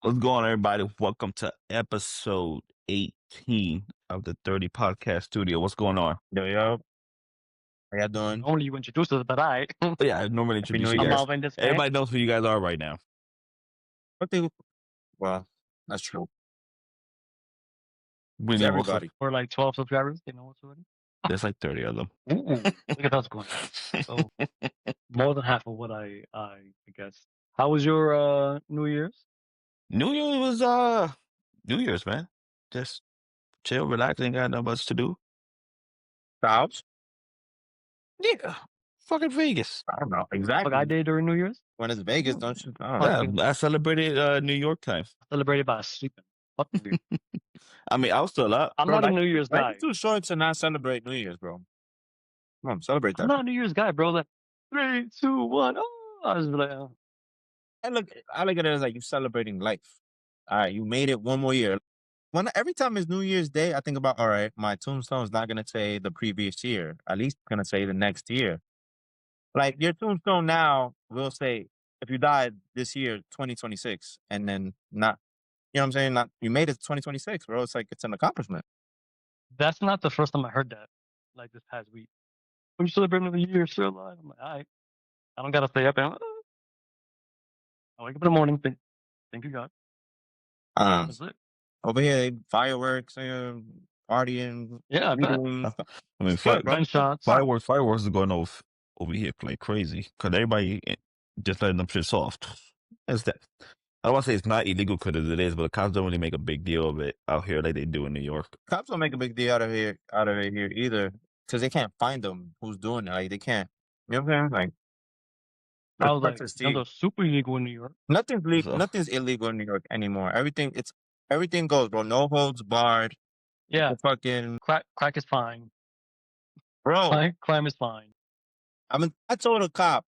What's going on, everybody? Welcome to episode 18 of the 30 Podcast Studio. What's going on? Yo, how y'all doing? Only you introduced us, but I. But yeah, I normally Happy New introduce you I'm Year. guys. Alvin this man. Everybody knows who you guys are right now. Well, that's true. We It's know everybody. We're like 12 subscribers. You know what's already? there's like 30 of them. Ooh, look at us going. So more than half of what I guess. How was your New Year's? New Year's was New Year's, man. Just chill, relax, ain't got no much to do. The house? Yeah. Fucking Vegas. I don't know. What Exactly. I did during New Year's? When it's Vegas, don't you? I don't know. Yeah, I celebrated New York time. Celebrated by sleeping. Fucking weird. I mean, I was still up. I'm Bro, not a New Year's Life guy. is too short to not celebrate New Year's, bro. Come on, celebrate that. I'm not a New Year's guy, bro. Like 3, 2, 1. Oh, I was like, I look at it as like you celebrating life. All right, you made it one more year. Every time it's New Year's Day, I think about, all right, my tombstone's not gonna say the previous year. At least it's gonna say the next year. Like your tombstone now will say if you died this year, 2026, and then not, you know what I'm saying? Not you made it to 2026, bro. It's like it's an accomplishment. that's not the first time I heard that. Like this past week. When you celebrate another year, still alive. I'm like, all right. I don't gotta stay up and I wake up in the morning, thank you God. That's it. Over here, fireworks, partying. Yeah, I bet. eating. I mean, Gunshots. fireworks are going off over here like crazy because everybody just letting them shits off. It's that. I don't want to say it's not illegal because it is, but the cops don't really make a big deal of it out here like they do in New York. Cops don't make a big deal out of it here either, because they can't find them who's doing it. Like they can't. You know what I'm saying? Like I was like, Texas, Steve. those are super illegal in New York. Nothing's So- nothing's illegal in New York anymore. Everything goes, bro. No holds barred. Yeah, Fucking crack is fine. bro. Crime is fine. I told a cop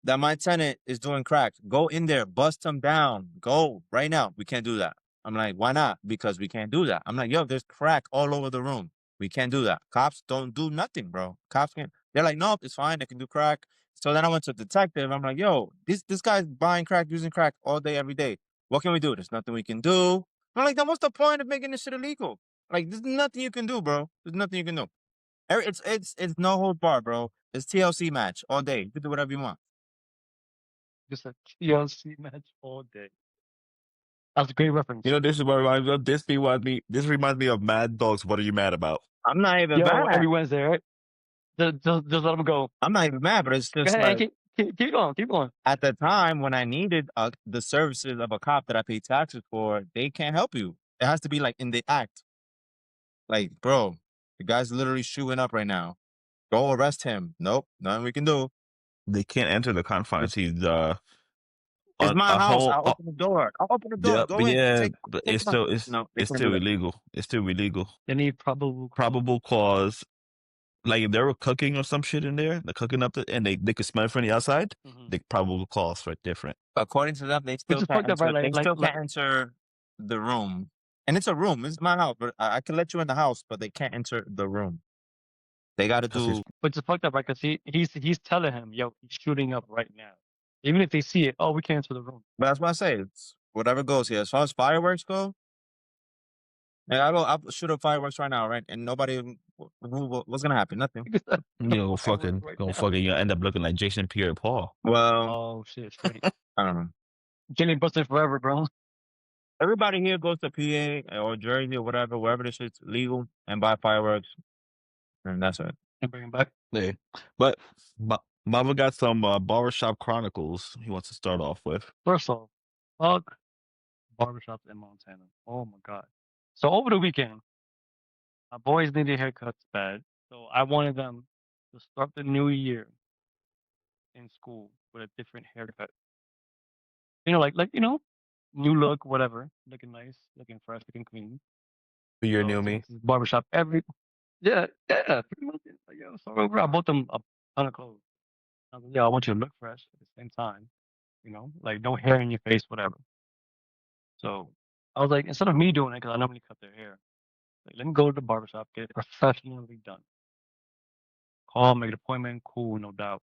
that my tenant is doing crack. Go in there, bust him down. Go right now. We can't do that. I'm like, why not? Because we can't do that. I'm like, yo, there's crack all over the room. We can't do that. Cops don't do nothing, bro. Cops can't. They're like, nope, it's fine. They can do crack. So then I went to a detective. I'm like, yo, this guy's buying crack, using crack all day, every day. What can we do? There's nothing we can do. I'm like, then what's the point of making this shit illegal? Like, there's nothing you can do, bro. There's nothing you can do. It's no hold bar, bro. It's TLC match all day. You can do whatever you want. Just a TLC match all day. That's a great reference. You know, this is what reminds me of. This reminds me of Mad Dogs. What are you mad about? I'm not even Yo, mad. every Wednesday, right? Just let them go. I'm not even mad, but it's Go just ahead, like keep going, keep going. at the time when I needed the services of a cop that I pay taxes for, they can't help you. It has to be like in the act. Like, bro, the guy's literally shooting up right now. Go arrest him. Nope, nothing we can do. They can't enter the confines. He's It's my house. I'll open the door. I'll open the door. Yeah, Go but in. yeah, Take but take it's him out. still No, they it's can't still do that. illegal. It's still illegal. They need Probable cause. Like if they were cooking or some shit in there, they're cooking up and they could smell it from the outside. The probable cause right different. According to them, they still is can't fucked up, enter. right? They Like- still like- can't enter the room, and it's a room. It's my house, but I can let you in the house, but they can't enter the room. They got to That's do. his- Which is fucked up, right? Because he's telling him, yo, he's shooting up right now. Even if they see it, oh, we can't enter the room. But that's what I say. It's whatever goes here. As far as fireworks go, yeah, I'll shoot up fireworks right now, right? And nobody, what's gonna happen? Nothing. You Right now. you end up looking like Jason Pierre-Paul. Well, Oh shit, straight. I don't know. Jenny busting forever, bro. Everybody here goes to PA or Jersey or whatever, wherever this shit's legal, and buy fireworks, and that's it. And bring him back. Yeah. But Mama got some barbershop chronicles he wants to start off with. First off, fuck barbershops in Montana. Oh my god. So over the weekend, my boys needed haircuts bad. So I wanted them to start the new year in school with a different haircut. You know, like new look, whatever, looking nice, looking fresh, looking clean. You're So new I me. took them to the barbershop yeah, pretty much. Like, yo, so over, I bought them a ton of clothes. I was like, yo, I want you to look fresh at the same time. You know, like no hair in your face, whatever. So I was like, instead of me doing it, because I normally cut their hair, like, let me go to the barbershop, get it professionally done. Call, make an appointment, cool, no doubt.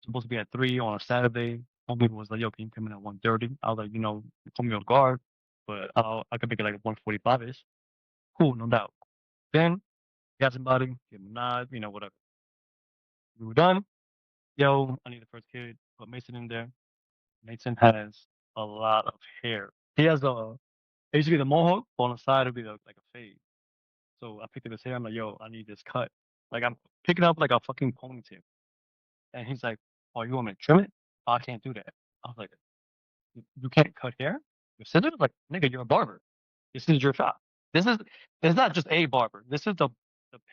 Supposed to be at 3 on a Saturday. Homie was like, "Yo, can you come in at 1:30?" I was like, you put me on guard, but I could make it like 1:45ish. Cool, no doubt. Then got somebody, give him a nod, whatever. We were done. Yo, I need the first kid. Put Mason in there. Mason has a lot of hair. He has it used to be the mohawk, but on the side it'd be like a fade. So I picked up his hair. I'm like, yo, I need this cut. Like I'm picking up like a fucking ponytail. And he's like, oh, you want me to trim it? Oh, I can't do that. I was like, you can't cut hair? With scissors? Like, nigga, you're a barber. This is your shop. This is it's not just a barber. This is the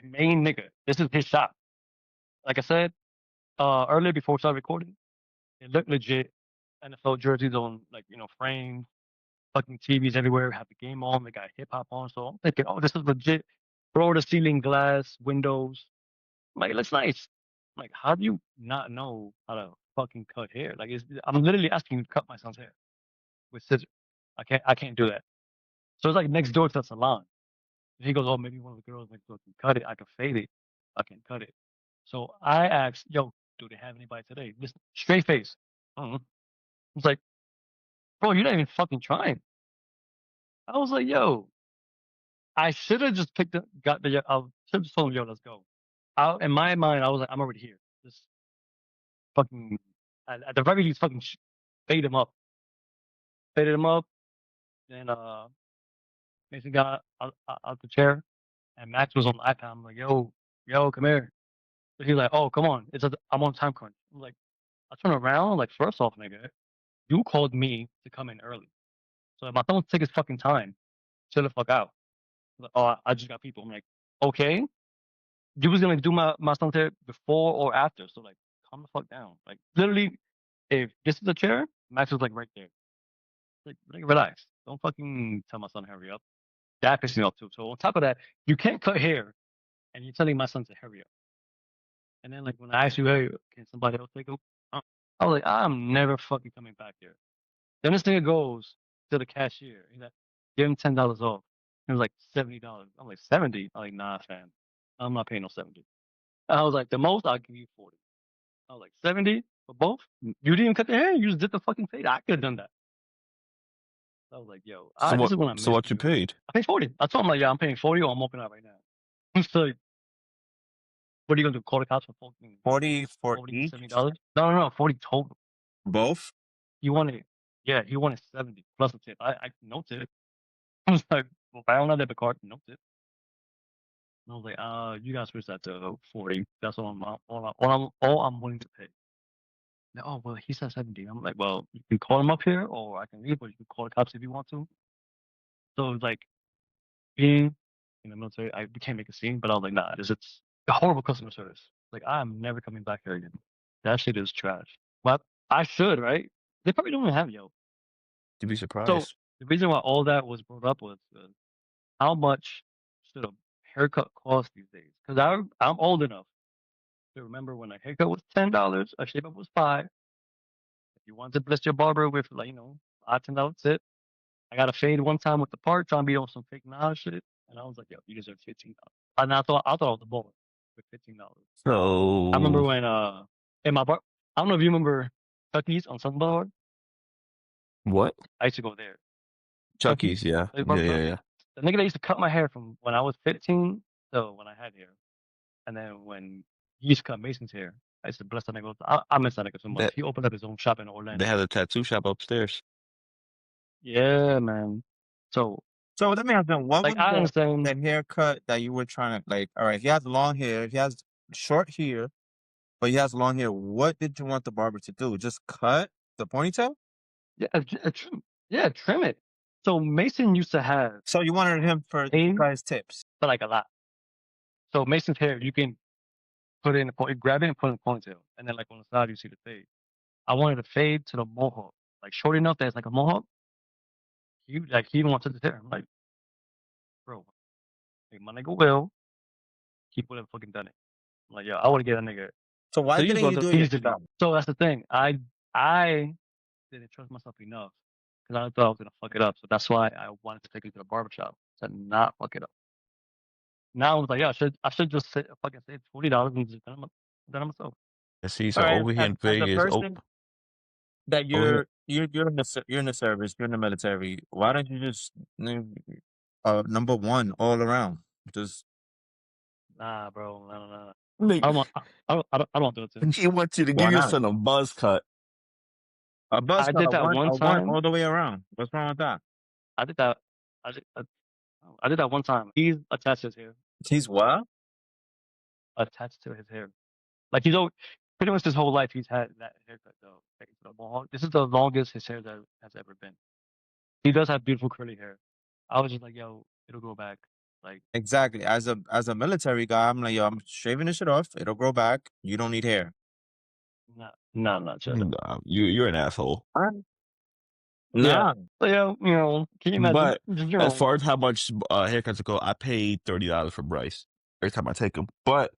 main nigga. This is his shop. Like I said, earlier before we started recording, it looked legit. NFL jerseys on like, frames, fucking TVs everywhere, have the game on, they got hip hop on. So I'm thinking, oh, this is legit. Floor to ceiling glass, windows. Like, it looks nice. Like, how do you not know how to fucking cut hair? Like, I'm literally asking you to cut my son's hair with scissors. I can't do that. So it's like next door to the salon. And he goes, oh, maybe one of the girls next door can cut it. I can fade it. I can cut it. So I asked, yo, do they have anybody today? Listen, straight face. I was like, bro, you're not even fucking trying. I was like, yo, I should have just got the, I should have just told him, yo, let's go. In my mind, I was like, I'm already here. Just fucking, at the very least, fucking fade him up. Faded him up. Then Mason got out the chair, and Max was on the iPad. I'm like, yo, come here. So he's like, oh, come on. I'm on time crunch. I'm like, I turn around, like, first off, nigga, you called me to come in early. So if my phone take his fucking time, chill the fuck out. Like, oh, I just got people. I'm like, okay. You was gonna do my son's hair before or after. So like, calm the fuck down. Like literally, if this is a chair, Max was like right there. Like relax. Don't fucking tell my son to hurry up. That pisses me off too. So on top of that, you can't cut hair, and you're telling my son to hurry up. And then like when I asked you, hey, can somebody else take him? I was like, I'm never fucking coming back here. Then this nigga goes to the cashier. He's like, give him $10 off. It was like $70. I'm like 70. I'm like, nah, fam. I'm not paying no 70. I was like, the most I'll give you 40. I was like, 70 for both? You didn't even cut the hair. You just did the fucking fade. I could have done that. I was like, yo, So this what? is what I So missed what you you. paid? I paid 40. I told him like, yeah, I'm paying 40 or I'm walking out right now. So what are you gonna do? Call the cops for fucking 40 for 40, each? $70? No, 40 total. Both? He wanted, yeah, he wanted 70 plus a tip. I no tip. I was like, well, if I don't have debit card, no tip. And I was like, you guys switch that to 40. That's all I'm willing to pay. Like, oh well, he said 70. I'm like, well, you can call him up here, or I can leave, or you can call the cops if you want to. So it was like being in the military, we can't make a scene, but I was like, nah, it's horrible customer service. Like I'm never coming back here again. That shit is trash. But I should, right? They probably don't even have Yo. You'd be So surprised. the reason why all that was brought up was how much should a haircut cost these days? Because I'm old enough to remember when a haircut was $10, a shape up was 5. If you want to bless your barber with like $10 tip, I got a fade one time with the part trying to be on some fake Nas shit, and I was like, yo, you deserve $15. And I thought I was a baller with $15. I remember So when in my bar, I don't know if you remember Chucky's on Sun Boulevard. what? I used to go there. Chucky's, Chucky's, yeah, the yeah, yeah, barbershop. yeah. The nigga that used to cut my hair from when I was 15 to when I had hair. And then when he used to cut Mason's hair, I used to bless that nigga. I miss that nigga so much. That He opened up his own shop in they Orlando. had a tattoo shop upstairs. Yeah, man. So, So let me ask them, what like, was I understand. the haircut that you were trying to like? All right, he has long hair, he has short hair, but he has long hair. What did you want the barber to do? Just cut the ponytail? Yeah, trim. Yeah, trim it. So Mason used to have So you wanted him for fade, guys tips. but like a lot. So Mason's hair, you can put it in grab it and put it in a ponytail, and then like on the side you see the fade. I wanted a fade to the mohawk, like short enough that it's like a mohawk. He even wanted the hair. I'm like, bro, like my nigga will, he would have fucking done it. I'm like, yo, I would have get a nigga. So why These didn't you brothers do it easily. yourself? So that's the thing. I didn't trust myself enough because I thought I was gonna fuck it up. So that's why I wanted to take it to the barbershop to not fuck it up. Now I was like, yeah, I should just fucking save $40 and just done it myself. I see. All So right, over here in as a Vegas, person, that Over here. you're in the you're in the service, you're in the military. Why don't you just number one all around? Just Nah, bro. No, no, no. I Nigga, don't want. I don't do it too. he wants you to why give your not? son a buzz cut. A bus I cut, did that one a one time. all the way around. What's wrong with that? I did that. I did. I did that one time. He's attached to his hair. He's what? Attached to his hair. Like he's pretty much his whole life he's had that haircut though. Like, it's a mohawk. This is the longest his hair has ever been. He does have beautiful curly hair. I was just like, yo, it'll grow back. Like, Exactly. As a military guy, I'm like, yo, I'm shaving this shit off. It'll grow back. You don't need hair. not just. Nah, you're an asshole. Yeah. Nah. So yeah, can you imagine? But Just, as far as how much haircuts go, I paid $30 for Bryce every time I take him. But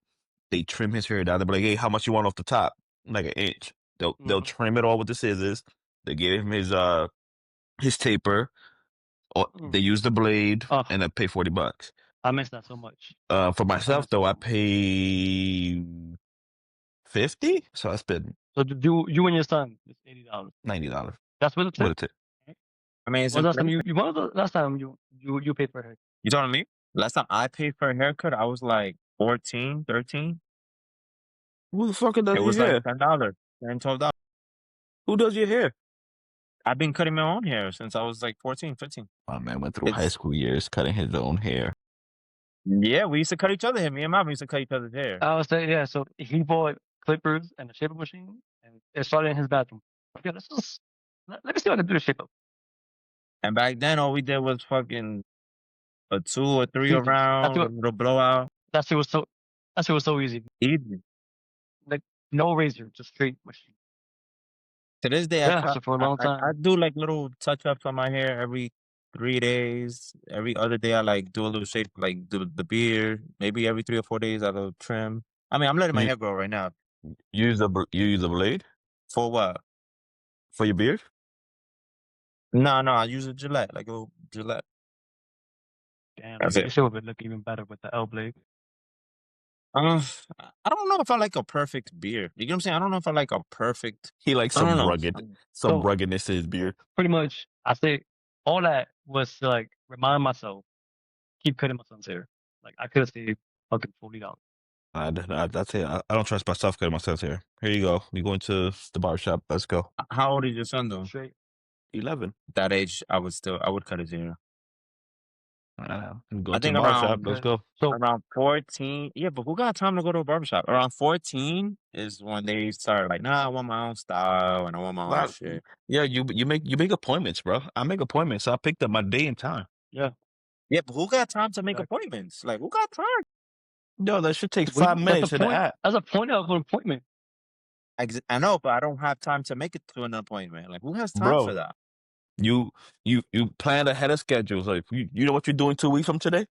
they trim his hair down. They'll be like, "Hey, how much you want off the top?" Like an inch. They'll mhm, trim it all with the scissors. They give him his taper. Or mm. they use the blade, Oh, and I pay $40. I miss that so much. For I myself miss that though, I so much. pay 50. So I spend So you and your son, it's $80. $90 That's what it with is. a tip. I mean, it's When was the last time inflation. when was the last time you paid for a haircut? You talking to me? Last time I paid for a haircut, I was like 14, 13. Who the fuck It does your was like hair? $10, $12. Who does your hair? I've been cutting my own hair since I was like 14, 15. My man went through high It's school years cutting his own hair. yeah, we used to cut each other hair. Me and mom used to cut each other's hair. I would say yeah. So he bought clippers and a shaper machine, and it started in his bathroom. Okay, let me see if I can do the shape up. And back then, all we did was fucking a 2 or 3 Easy. around, a little blowout. That shit was so that shit was so easy. Easy. Like no razor, just straight machine. To this day, Yeah. So for a long I time. do like little touch ups on my hair every 3 days. Every other day, I like do a little shape, like do the beard. Maybe every 3 or 4 days, I'll trim. I mean, I'm letting my You hair grow right now. you use a blade For what? for your beard? No, I use a Gillette, like a little Gillette. Damn, That's your it. shit would look even better with the L blade. Uh, I don't know if I like a perfect beard. You get what I'm saying? I don't know if I like a perfect. He likes I don't know. some So ruggedness to his beard. pretty much, I say all that was to like remind myself keep cutting my son's hair. Like I could have saved fucking $40. That's it. I don't trust myself cutting myself hair. Here you go. We going to the barbershop. Let's go. How old is your son though? Straight. 11. That age, I would cut his hair. We going I to the think barbershop. Let's Okay. go. So around 14. Yeah, but who got time to go to a barbershop? Around 14 is when they start like, nah, I want my own style and I want my own Well, shit. yeah, you make appointments, bro. I make appointments. So I picked up my day and time. yeah, Yeah, but who got time to make exactly. appointments? Like, who got time? Yo, that shit takes We, 5 minutes in the app, that's the point of an appointment. I know, but I don't have time to make it to an appointment. Like, who has time for bro. that? You you plan ahead of schedules. Like you know what you're doing 2 weeks from today,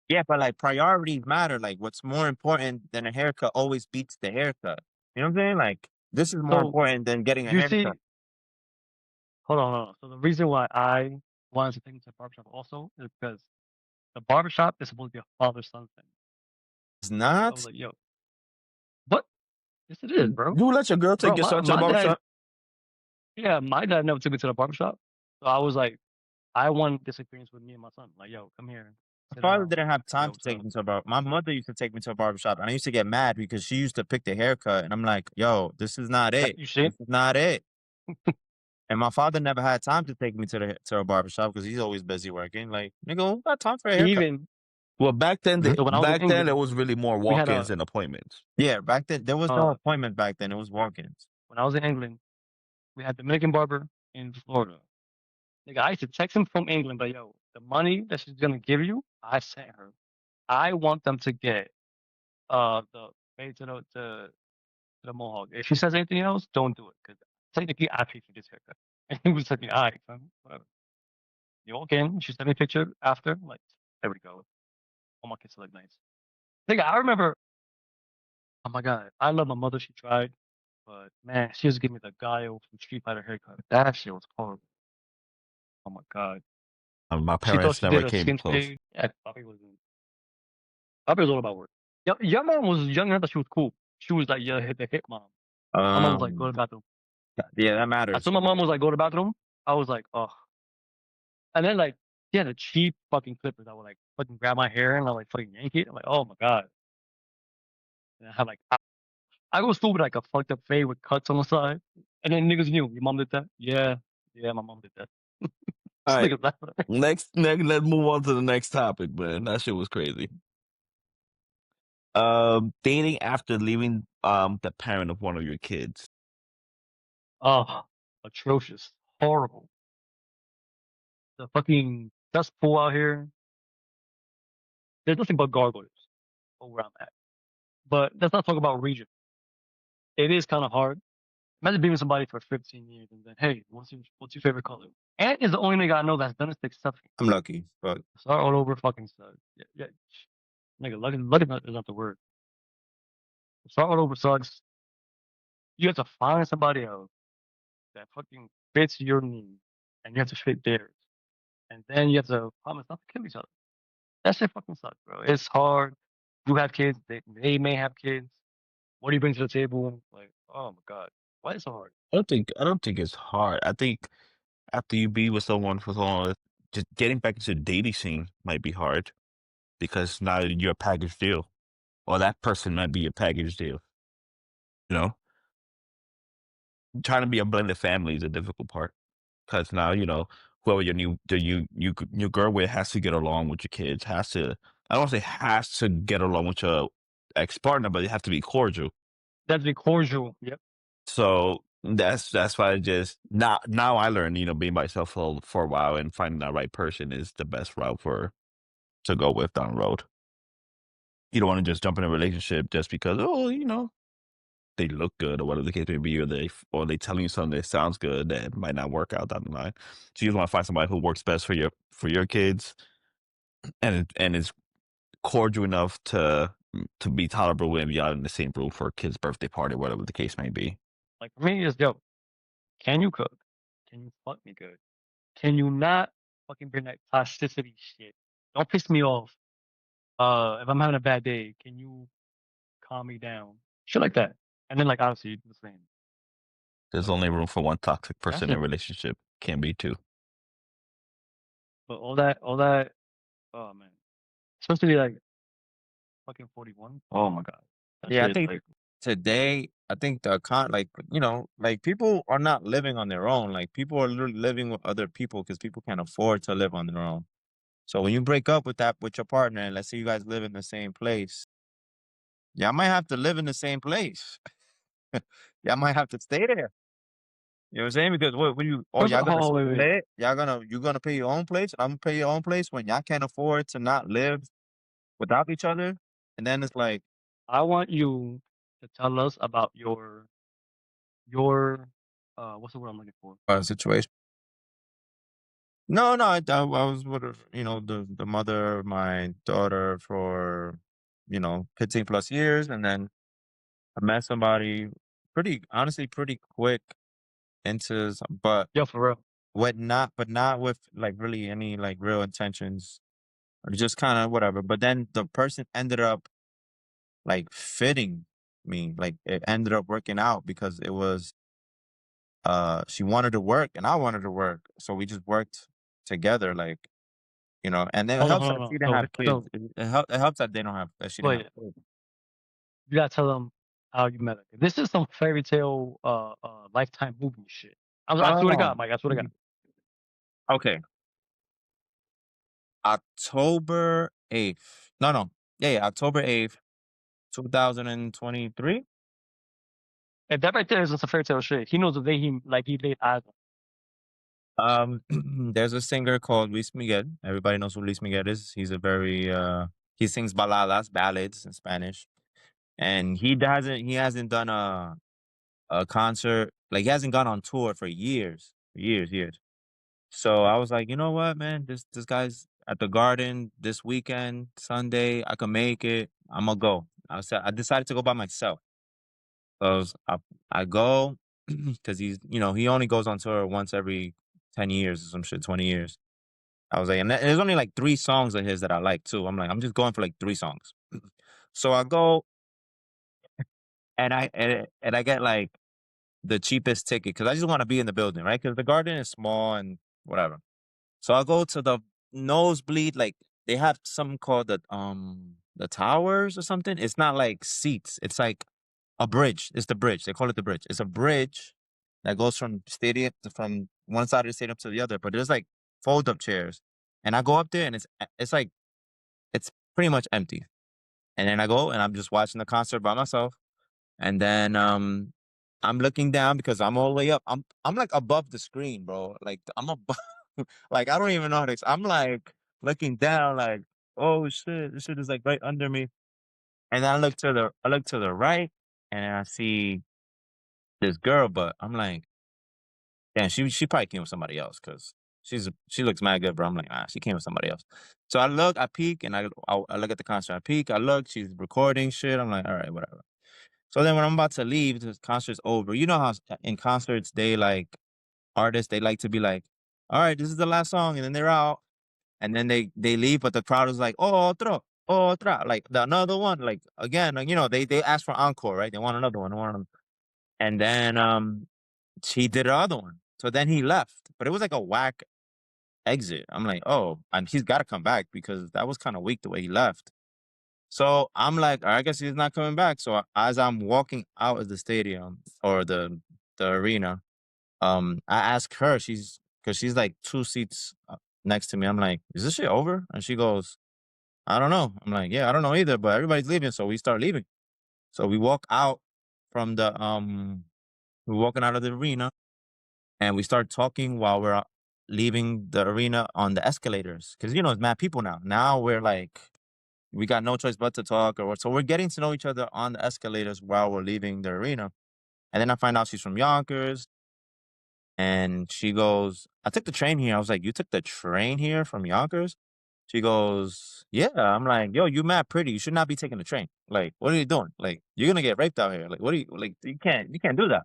Yeah, but like priorities matter. Like, what's more important than a haircut always beats the haircut. You know what I'm saying? Like, this is more So important than getting a you see, haircut. hold on. So the reason why I wanted to take him to the barbershop also is because the barbershop is supposed to be a father-son thing. It's I was not. like, yo, what? Yes, it is, bro. you let your girl take Bro, your son to the my dad, barbershop. yeah, my dad never took me to the barbershop. So I was like, I want this experience with me and my son. Like, yo, come here, My sit father down. didn't have Say time to what's take up. me to a bar. My mother used to take me to a barbershop, and I used to get mad because she used to pick the haircut, and I'm like, "Yo, this is not it. You see? This is not it." And my father never had time to take me to a barbershop because he's always busy working. Like, nigga, who got time for a haircut? Even Well, back then, Hmm? so when I was in back then it England, was really more we had walk-ins a than appointments. Yeah, back then there was no uh appointment. Back then it was walk-ins. when I was in England, we had Dominican barber in Florida. Nigga, I used to text him from England, but yo, the money that she's gonna give you, I sent her. I want them to get the pay to the mohawk. If she says anything else, don't do it because technically I paid for this haircut. And he was like, all right, son, whatever. You walk in, she sent me a picture after, like, there we go. All my kids look nice. Nigga, I remember, oh my god, I love my mother. She tried, but man, she was giving me the guile from Street Fighter haircut. That shit was horrible. Oh my god. My She thought parents she did never a came skin close. fade. Yeah, Bobby was all about work. Your mom was young enough that she was cool. She was like, yeah, hit the hit mom. My mom was like, go to Um, the bathroom. Yeah, that As matters. soon as my mom was like, go to the bathroom, I was like, oh. And then like she had a cheap fucking clippers that would like fucking grab my hair and I like fucking yank it. I'm like, oh my god. And I had like I go to school with like a fucked up fade with cuts on the side. And then niggas knew, your mom did that? Yeah. Yeah, my mom did that. All This right. niggas laughing at me. Next, let's move on to the next topic, man. That shit was crazy. Dating after leaving the parent of one of your kids. Oh, atrocious. Horrible. The fucking cesspool out here. There's nothing but gargoyles over where I'm at. But let's not talk about region. It is kind of hard. Imagine being with somebody for 15 years and then, hey, what's your favorite color? Ant is the only nigga I know that's done it successfully. I'm lucky, but Start all over fucking stud. Yeah, yeah. Nigga, lucky is not the word. Start all over sucks. You have to find somebody else that fucking fits your needs, and you have to fit theirs. And then you have to promise not to kill each other. That shit fucking sucks, bro. It's hard. You have kids. They may have kids. What do you bring to the table? Like, oh my god, why is it so hard? I don't think it's hard. I think after you be with someone for so long, just getting back into the dating scene might be hard because now you're a package deal, or that person might be a package deal. You know, trying to be a blended family is a difficult part because now whoever your new girl with has to get along with your kids. Has to. I don't want to say has to get along with your ex partner, but they have to be cordial. That's be cordial. Yep. So that's why I just now I learned, being by myself for a while and finding that right person is the best route for to go with down the road. You don't want to just jump in a relationship just because they look good or whatever the case may be, or they telling you something that sounds good that might not work out down the line. So you just want to find somebody who works best for your kids and is cordial enough to be tolerable with y'all in the same room for a kid's birthday party, whatever the case may be. Like for me, it's yo. Can you cook? Can you fuck me good? Can you not fucking bring that toxicity shit? Don't piss me off. If I'm having a bad day, can you calm me down? Shit like that. And then like obviously you do the same. There's But only room for one toxic that's person in it. a relationship. Can't be two. But all that, oh man. Especially like fucking 41. Oh my god. That yeah, I shit is think like today, I think like people are not living on their own. Like people are literally living with other people because people can't afford to live on their own. So when you break up with your partner, and let's say you guys live in the same place, y'all might have to live in the same place. Y'all might have to stay there. You know what I'm saying? Because what you first y'all gonna oh wait. split? You're gonna pay your own place, and I'm gonna pay your own place when y'all can't afford to not live without each other. And then it's like I want you to tell us about your what's the word I'm looking for? a situation. No, no, I was with the mother of my daughter for 15 plus years, and then I met somebody pretty honestly pretty quick but Yo, for real. not with like really any like real intentions or just kind of whatever. But then the person ended up like fitting me, like it ended up working out because it was she wanted to work and I wanted to work, so we just worked together, like and then it helps Hold that on. she didn't So have kids. so It helps that she didn't have wait, kids. you gotta tell them how you met her. This is some fairy tale lifetime movie shit. I swear to Oh, God, Mike, I swear to God. okay. October 8th. No, no. Yeah, yeah, October 8th, 2023. And that right there is just a fairy tale shit. He knows the day he laid eyes on. There's a singer called Luis Miguel. Everybody knows who Luis Miguel is. He's a very he sings baladas, ballads in Spanish. And he hasn't done a concert, like he hasn't gone on tour for years. Years. So I was like, you know what, man? This guy's at the Garden this weekend, Sunday. I can make it. I'm gonna go. I decided to go by myself. So I go because he only goes on tour once every 10 years or some shit, 20 years. I was like, and there's only like 3 songs of his that I like too. I'm like, I'm just going for like 3 songs. So I go and I get like the cheapest ticket because I just want to be in the building, right? Because the garden is small and whatever. So I'll go to the nosebleed. Like they have something called the towers or something. It's not like seats. It's like a bridge. It's the bridge. They call it the bridge. It's a bridge that goes from stadium from one side of the stadium to the other. But there's like fold up chairs, and I go up there and it's like it's pretty much empty. And then I go and I'm just watching the concert by myself. And then I'm looking down because I'm all the way up. I'm like above the screen, bro. Like I'm above like I don't even know how to I'm like looking down like, oh shit, this shit is like right under me. And then I look to the right and I see this girl, but I'm like, damn, she probably came with somebody else because she looks mad good, bro. I'm like, she came with somebody else. So I peek, and I look at the concert. I peek, I look, she's recording shit. I'm like, all right, whatever. So then when I'm about to leave, the concert's over. You know how in concerts they like artists, they like to be like, all right, this is the last song, and then they're out, and then they leave, but the crowd is like, oh, otro, otra, like the another one, like again, like, you know, they ask for encore, right? They want another one, they want another. And then he did another one. So then he left, but it was like a whack exit. I'm like, oh, and he's got to come back because that was kind of weak the way he left. So I'm like, I guess he's not coming back. So as I'm walking out of the stadium or the arena, I ask her, because she's like 2 seats next to me. I'm like, is this shit over? And she goes, I don't know. I'm like, yeah, I don't know either, but everybody's leaving, so we start leaving. So we walk out from we're walking out of the arena, and we start talking while we're leaving the arena on the escalators, because you know it's mad people now. Now we're like, we got no choice but to talk, so we're getting to know each other on the escalators while we're leaving the arena. And then I find out she's from Yonkers, and she goes, "I took the train here." I was like, "You took the train here from Yonkers?" She goes, "Yeah." I'm like, "Yo, you mad pretty. You should not be taking the train. Like, what are you doing? Like, you're gonna get raped out here. Like, what are you like? You can't do that.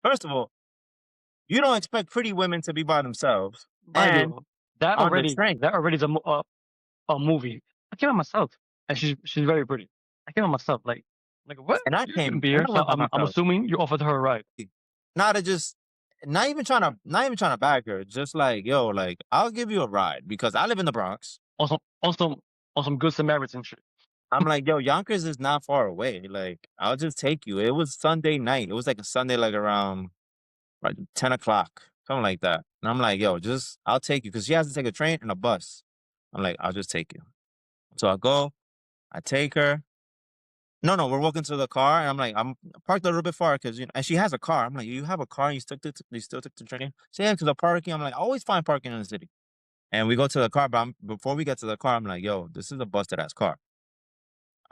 First of all, you don't expect pretty women to be by themselves Mind and you, on the train." that already is a movie. I came out myself, and she's very pretty. I came out myself, like what? And I You shouldn't came, be and here. I So went by I'm myself. assuming you offered her a ride. Not to just, not even trying to bag her. Just like, yo, like I'll give you a ride because I live in the Bronx. On some good Samaritan shit. I'm like, yo, Yonkers is not far away. Like, I'll just take you. It was Sunday night. It was like a Sunday, like around like 10 o'clock, something like that. And I'm like, yo, I'll take you because she has to take a train and a bus. I'm like, I'll just take you. So I go, I take her. No, we're walking to the car, and I'm like, I'm parked a little bit far because and she has a car. I'm like, you have a car, and you still took the train? She yeah, because of parking. I'm like, I always find parking in the city. And we go to the car, but before we get to the car, I'm like, yo, this is a busted ass car.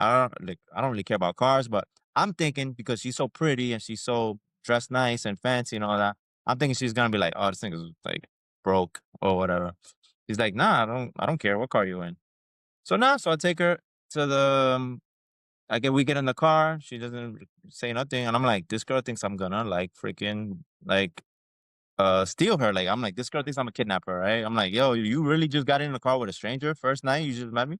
I don't really care about cars, but I'm thinking because she's so pretty and she's so dressed nice and fancy and all that, I'm thinking she's gonna be like, oh, this thing is like broke or whatever. She's like, nah, I don't care what car you in. So I take her to the we get in the car. She doesn't say nothing, and I'm like, this girl thinks I'm gonna like freaking like steal her. Like I'm like, this girl thinks I'm a kidnapper, right? I'm like, yo, you really just got in the car with a stranger first night? You just met me?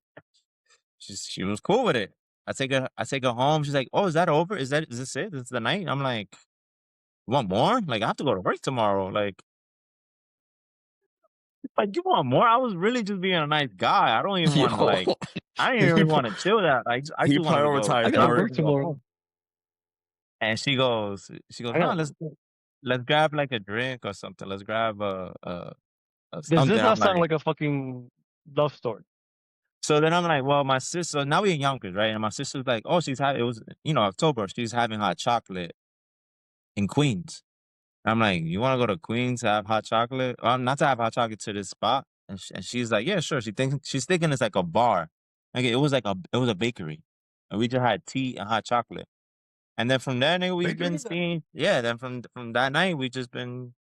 She was cool with it. I take her home. She's like, oh, is that over? Is this it? This is the night? I'm like, you want more? Like I have to go to work tomorrow. Like you want more? I was really just being a nice guy. I don't even want to Yo, like. I didn't he really want to chill that. I he just wanted to go. I prioritized gotta Drop her work work. and go tomorrow. home. And she goes, I no, gotta. let's grab like a drink or something. Let's grab a Does something. this I'm not sound like, like a fucking love story? so then I'm like, well, my sister. Now we in Yonkers, right? And my sister's like, oh, she's having. It was October. She's having hot chocolate in Queens. I'm like, you want to go to Queens to have hot chocolate? Not to have hot chocolate to this spot. And she's like, yeah, sure. She's thinking it's like a bar. Like it was a bakery, and we just had tea and hot chocolate. And then from there, nigga, we've been seeing. Yeah. Then from that night, we just been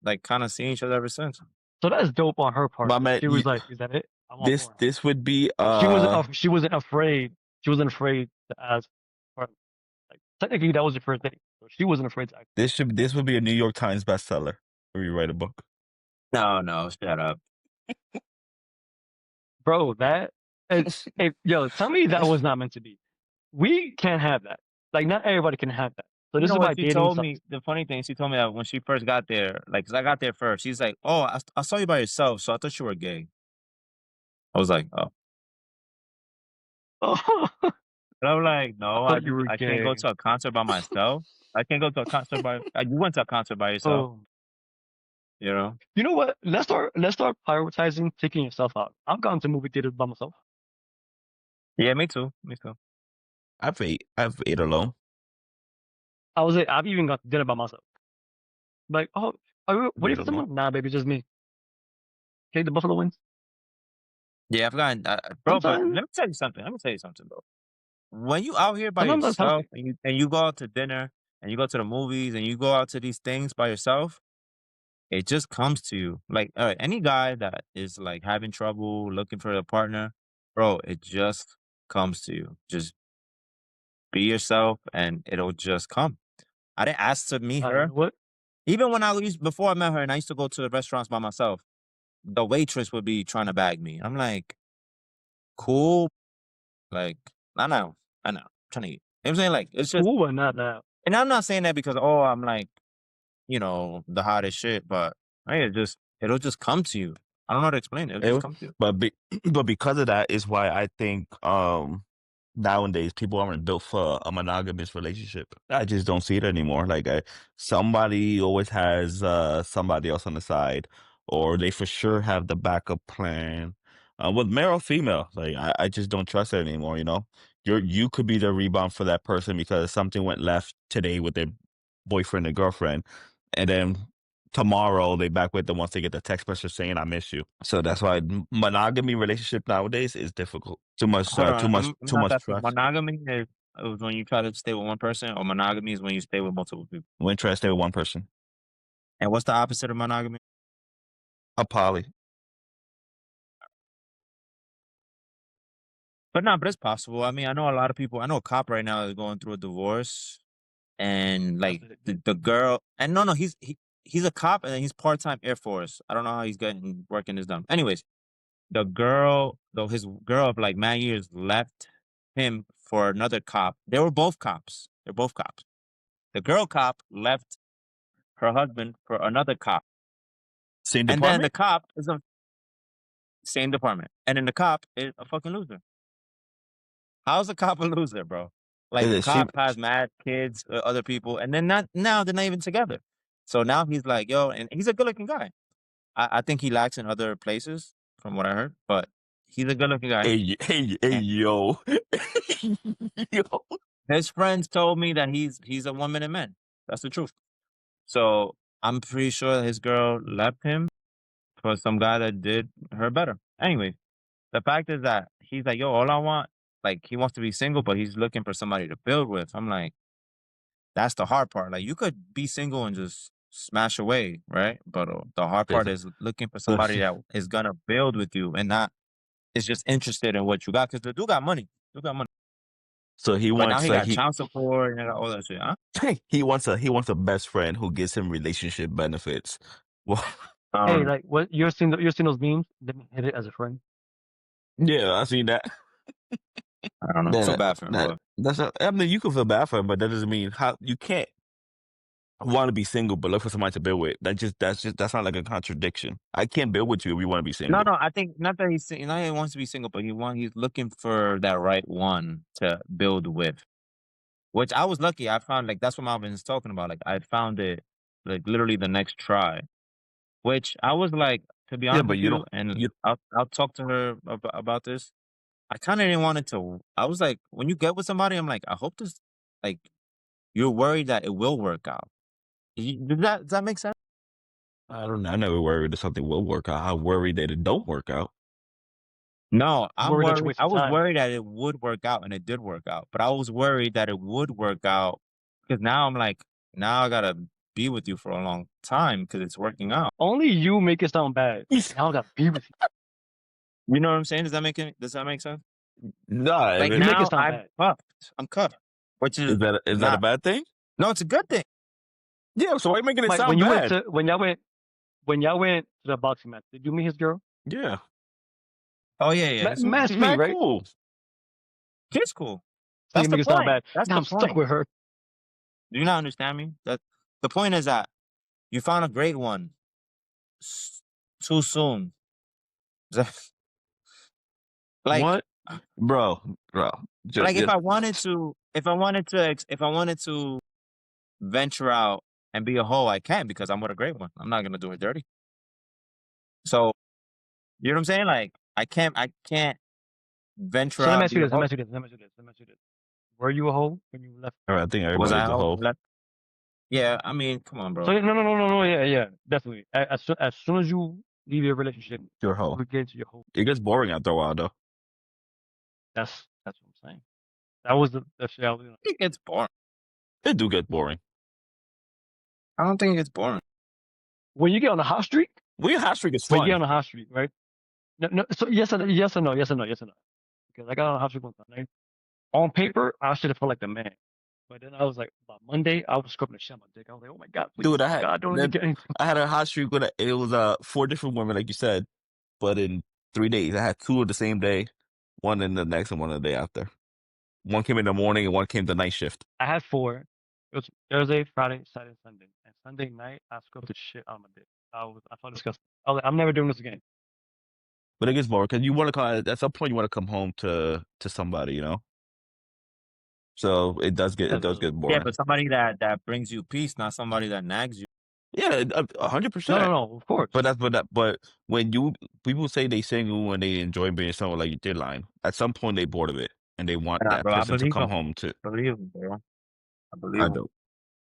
like kind of seeing each other ever since. So that's dope on her part. My That man, she was like, "Is that it? I want more." this would be Like she wasn't afraid. She wasn't afraid to ask. For, like technically, that was the first date, so she wasn't afraid to ask. this would be a New York Times bestseller if you write a book. No, shut up. Bro, yo, tell me that was not meant to be. We can't have that. Like, not everybody can have that. So You this know is what why she dating told me? sucks. The funny thing, she told me that when she first got there, like, 'cause I got there first, she's like, "Oh, I saw you by yourself, so I thought you were gay." I was like, "Oh." Oh, And I'm like, I "No, thought you were I can't go gay. to a concert by myself. I can't go to a concert by you went to a concert by yourself, Oh, you know?" you know what? Let's start prioritizing taking yourself out. I've gone to movie theaters by myself. Yeah, me too. Me too. I've ate alone. I've even gone to dinner by myself. Like, oh, are you I've waiting ate for alone. someone? Nah, baby, just me. Okay, the buffalo wings. Yeah, I've gotten bro, but Sometimes, let me tell you something. Let me tell you something, bro. When you out here by sometimes that's yourself healthy. and you go out to dinner and you go to the movies and you go out to these things by yourself, it just comes to you. Like, all right, any guy that is like having trouble looking for a partner, bro, it just comes to you. Just be yourself and it'll just come. I didn't ask to meet You her. know what? Even when I used before I met her and I used to go to the restaurants by myself, the waitress would be trying to bag me. I'm like, cool. Like, I know. I know. I'm trying to eat. You know what I'm saying? Like, it's just, Cool, but not now. and I'm not saying that because, oh, I'm like, the hottest shit, but hey, it'll just come to you. I don't know how to explain it. It'll just It- come to you. but be, but because of that is why I think nowadays people aren't built for a monogamous relationship. I just don't see it anymore. Like somebody always has somebody else on the side, or they for sure have the backup plan. With male or female, like I just don't trust it anymore. You could be the rebound for that person because something went left today with their boyfriend or girlfriend, and then tomorrow they back with them once they get the text message saying I miss you. So that's why monogamy relationship nowadays is difficult. Too much, Hold on. I'm too not much that trust. monogamy is when you try to stay with one person, or monogamy is when you stay with multiple people. When trying to stay with one person, And what's the opposite of monogamy? a poly. But no, but it's possible. I mean, I know a lot of people. I know a cop right now is going through a divorce, and That's like it. the girl, and no, he's a cop, and he's part-time Air Force. I don't know how he's getting working this done. Anyways, the girl, though his girl of like 9 years left him for another cop. They were both cops. They're both cops. The girl cop left her husband for another cop, Same and then the department. cop is a same department, and then the cop is a fucking loser. How's a cop a loser, bro? Like the She, cop has mad kids, other people, and then not now they're not even together. So now he's like, yo, and he's a good-looking guy. I think he lacks in other places, from what I heard, but he's a good-looking guy. hey, And yo, yo. his friends told me that he's a one-minute man. That's the truth. So I'm pretty sure his girl left him for some guy that did her better. Anyway, the fact is that he's like, yo, all I want, like, he wants to be single, but he's looking for somebody to build with. I'm like, that's the hard part. Like, you could be single and just smash away, right? But the hard part is looking for somebody that is gonna build with you and not is just interested in what you got. Because the dude got money. Dude got money. So he But now wants he like got child support and he got all that shit, huh? he wants a best friend who gives him relationship benefits. Well, Hey, Um, like what you're seeing those memes? Let me hit it as a friend. yeah, I seen that. I don't know. Feel That bad for him, but that's not, I mean, you can feel bad for him, but that doesn't mean how you can't want to be single but look for somebody to build with. That's not like a contradiction. I can't build with you if we want to be no, single. no. I think not that not that he wants to be single, but he's looking for that right one to build with. Which I was lucky. I found like that's what Marvin's talking about. Like I found it like literally the next try. Which I was like, to be Yeah, honest but with you you, don't and you I'll talk to her about this. I kind of didn't want it to. I was like, when you get with somebody, I'm like, I hope this, like, you're worried that it will work out. Does that make sense? I don't know. I never worried that something will work out. I worry that it don't work out. No, I'm I'm worried that you're worried. I wasting was time. worried that it would work out, and it did work out. But I was worried that it would work out because now I'm like, now I gotta be with you for a long time because it's working out. Only you make it sound bad. Now I gotta be with you. You know what I'm saying? Does that make sense? Nah, Like You make it now sound bad. I'm cuffed, which is is that a not. bad thing? No, it's a good thing. Yeah, so why are you making it Like when sound you went bad? to when y'all went to the boxing match, did you meet his girl? Yeah, Oh yeah. Match she's me, mad right? cool. She's cool. So That's you the make it sound point. bad. That's Now the I'm stuck point. with her. Do you not understand me? That the point is that you found a great one too soon. like, What, bro? Bro, like just, if I wanted to venture out and be a hoe, I can because I'm with a great one. I'm not gonna do her dirty. So you know what I'm saying? Like, I can't venture So let out me and ask be you a this. Let me hoe. ask you this. Let me ask you this. Let me ask you this. Were you a hoe when you left? I think Was I everybody's a a hoe? hoe. Yeah, I mean, come on, So bro. no, no, no, no, no. Yeah, yeah, definitely. As soon as you leave your relationship, You're a hoe. you get into your hoe. It gets boring after a while, though. That's what I'm saying. That was the shit I was doing. I think it's boring. It do get boring. I don't think it's boring. When you get on a hot streak, Well, your hot streak is when you get fun. on a hot streak, right? No, no. So yes and yes and no, yes and no, yes and no. Because I got on a hot streak one time, right? On paper, I should have felt like the man. But then I was like, by Monday, I was scrubbing the shit out of my dick. I was like, oh my God, please, Dude, God, don't let me get anything. I had a hot streak with it was 4 different women, like you said, but in 3 days, I had 2 of the same day, one in the next and one the day after. One came in the morning and one came the night shift. I had 4. It was Thursday, Friday, Saturday, Sunday. And Sunday night, I scrubbed the shit out of my dick. I felt disgusting. I was like, I'm never doing this again. But it gets boring because you want to come at some point you want to come home to somebody, you know. So Yeah, it does get Yeah, boring. but somebody that brings you peace, not somebody that nags you. Yeah, 100%. no, of course. But when people say they single and they enjoy being someone, like they're lying. At some point they bored of it and they want Nah, that bro, I person to believe come him. home to. Believe him, bro. I believe I him. don't.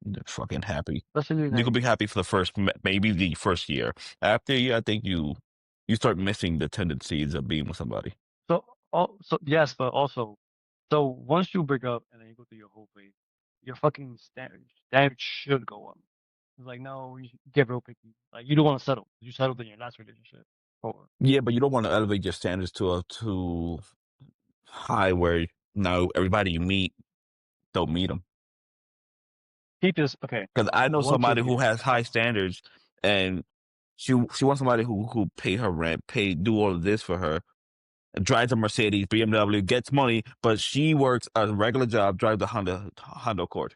They're fucking happy. Especially You like, could be happy for the first, maybe the first year. After a year, I think you start missing the tendencies of being with somebody. so yes, but also, so once you break up and then you go through your whole phase, your fucking standard should go up. It's like, no, you should get real picky. Like, you don't want to settle. You settled in your last relationship. Or Yeah, but you don't want to elevate your standards to a too high where now everybody you meet don't meet them. keep this, okay. Because So I know one kid somebody here. who has high standards, and she wants somebody who pay her rent, do all of this for her, drives a Mercedes, BMW, gets money, but she works a regular job, drives a Honda Accord.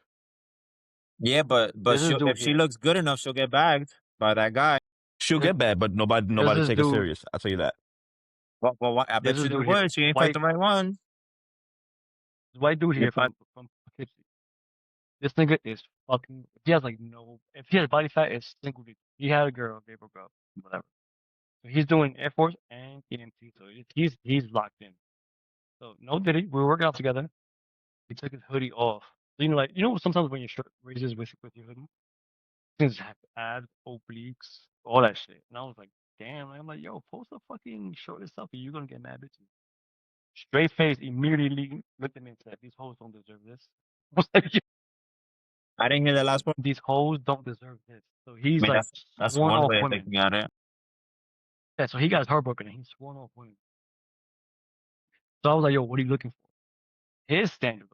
Yeah, but There's this if dude she here. looks good enough, she'll get bagged by that guy. She'll There's, get bad, but there's nobody this take it dude. serious. I'll tell you that. Well, I There's bet this you they dude here. would. She ain't picked the right one. This white dude here If I, from Poughkeepsie. This nigga is fucking. He has like no. If he has body fat, it's single digit. He had a girl, they broke up, whatever. So he's doing Air Force and EMT. So he's locked in. So no diddy. We were working out together. He took his hoodie off. So, like sometimes when your shirt raises with your hoodie, things have abs, obliques, all that shit. And I was like, damn. I'm like, yo, post a fucking shorter selfie. You're gonna get mad bitches. Straight face immediately looked at me and said, these hoes don't deserve this. I was like, I didn't hear the last one. these hoes don't deserve this. So I he's mean, like that's sworn one off way of women. thinking at it. Yeah, so he got his heart broken and he's sworn off women. So I was like, yo, what are you looking for? His standards,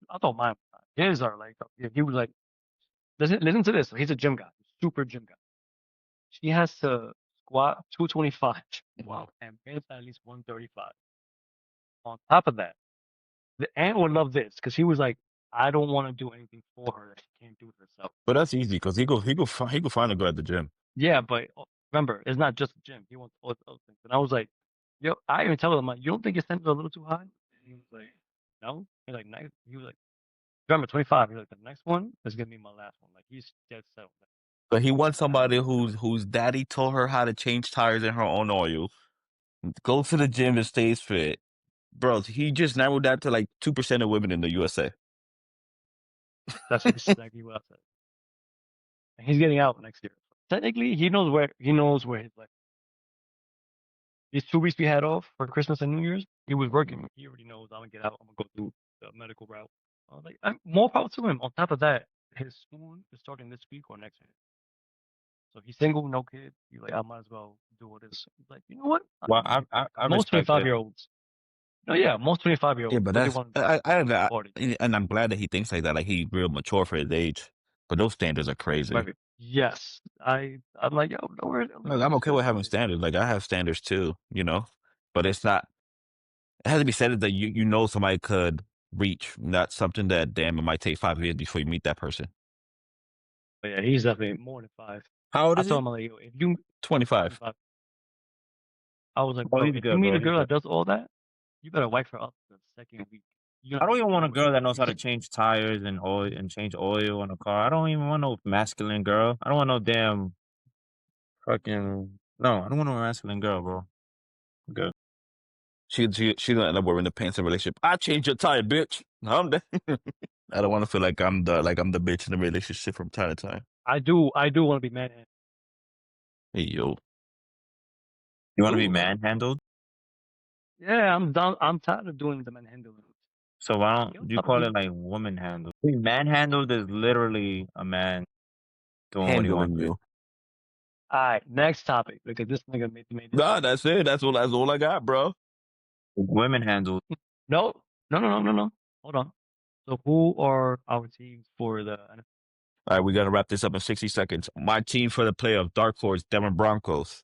I thought mine was high. His are like, he was like, listen to this. So he's a gym guy, super gym guy. She has to squat 225. Wow. And bench at least 135. On top of that, the aunt would love this because he was like, I don't want to do anything for her that she can't do it herself. But that's easy because he go find a girl at the gym. Yeah, but remember, it's not just the gym. He wants all the other things. And I was like, yo, I even tell him, like, you don't think your standards are a little too high? And he was like, no. He's like, nice. He was like, remember, 25. He's like, the next one is gonna be my last one. Like, he's dead set on that. But he wants somebody whose daddy taught her how to change tires in her own oil, go to the gym and stays fit. Bro, he just narrowed that to like 2% of women in the USA. That's exactly what I said. And he's getting out next year. Technically, he knows where his life. These 2 weeks we had off for Christmas and New Year's, he was working. He already knows I'm gonna get out. I'm gonna go through the medical route. I was like, more power to him. On top of that, his school is starting this week or next week. So he's single, no kid. He's like, I might as well do all this. He's like, you know what? Well, I Most respect it. 25-year-olds. No, yeah, most 25-year-olds. Yeah, but What they that's want to party. and I'm glad that he thinks like that. Like he's real mature for his age. But those standards are crazy. Right. Yes, I'm like, yo, no worries. Like, I'm okay with having standards. Like I have standards too, you know. But it's not. It has to be said that you know somebody could reach, not something that damn it might take 5 years before you meet that person. But yeah, he's definitely more than 5. How old I is he? told him, like, yo, if you 25. 25, I was like, Oh, bro, he's if you good, meet bro. a He's girl good. that does all that, you better wife her up the second week. You're I not don't going even want a nowhere. girl that knows You how to can't. change tires and oil and change oil on a car. I don't even want no masculine girl. I don't want no damn fucking no. I don't want no masculine girl, bro. Good. She gonna end up wearing the pants in a relationship. I changed your tire, bitch. I'm the I don't want to feel like I'm the bitch in the relationship from time to time. I do want to be man. Hey yo. You want to be Ooh, manhandled? yeah, I'm down. I'm tired of doing the manhandling. So why You don't know, you stop it. call it like woman handled? Manhandled is literally a man doing what he wants Handling to do. you. All right, next topic because this nigga made this Nah, topic. that's it. That's all I got, bro. Women handled. No, no. Hold on. So who are our teams for the NFL? All right, we gotta wrap this up in 60 seconds. My team for the playoff, Dark Horse, Denver Broncos,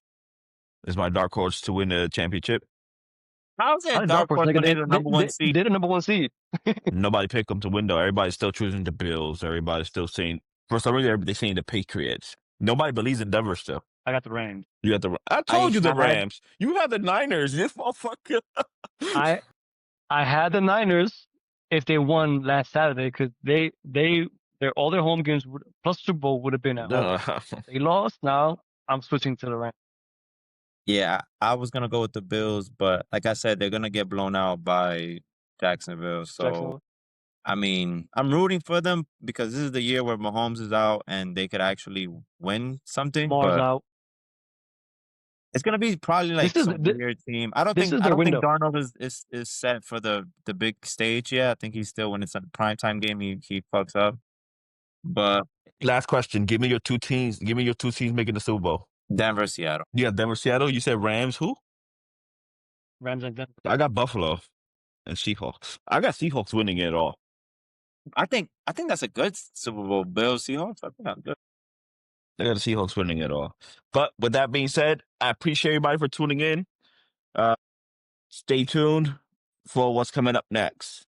is my dark horse to win the championship. How's How that did Dark dark Horse, horse nigga? when they're the number one seed? They're the number 1 seed. Nobody picked them to win though. Everybody's still choosing the Bills. Everybody's still saying, for some reason, they're saying the Patriots. Nobody believes in Denver still. I got the Rams. You got the. I I told you the had Rams. You have the Niners. This motherfucker. I I had the Niners if they won last Saturday because their all their home games plus Super Bowl would have been at home. They lost. Now I'm switching to the Rams. yeah, I was gonna go with the Bills, but like I said, they're gonna get blown out by Jacksonville. So Jacksonville. I mean, I'm rooting for them because this is the year where Mahomes is out and they could actually win something. Lamar's But out. it's gonna be probably This like is some weird team. I don't this think is I their don't think window. Darnold is set for the big stage yet. I think he's still when it's a primetime game he fucks up. But Last question. Give me your two teams. Give me your two teams making the Super Bowl. Denver, Seattle. Yeah, Denver, Seattle. You said Rams. Who? Rams and Denver. I got Buffalo and Seahawks. I got Seahawks winning it all. I think that's a good Super Bowl. Bills, Seahawks. I think that's good. I got the Seahawks winning it all. But with that being said, I appreciate everybody for tuning in. Stay tuned for what's coming up next.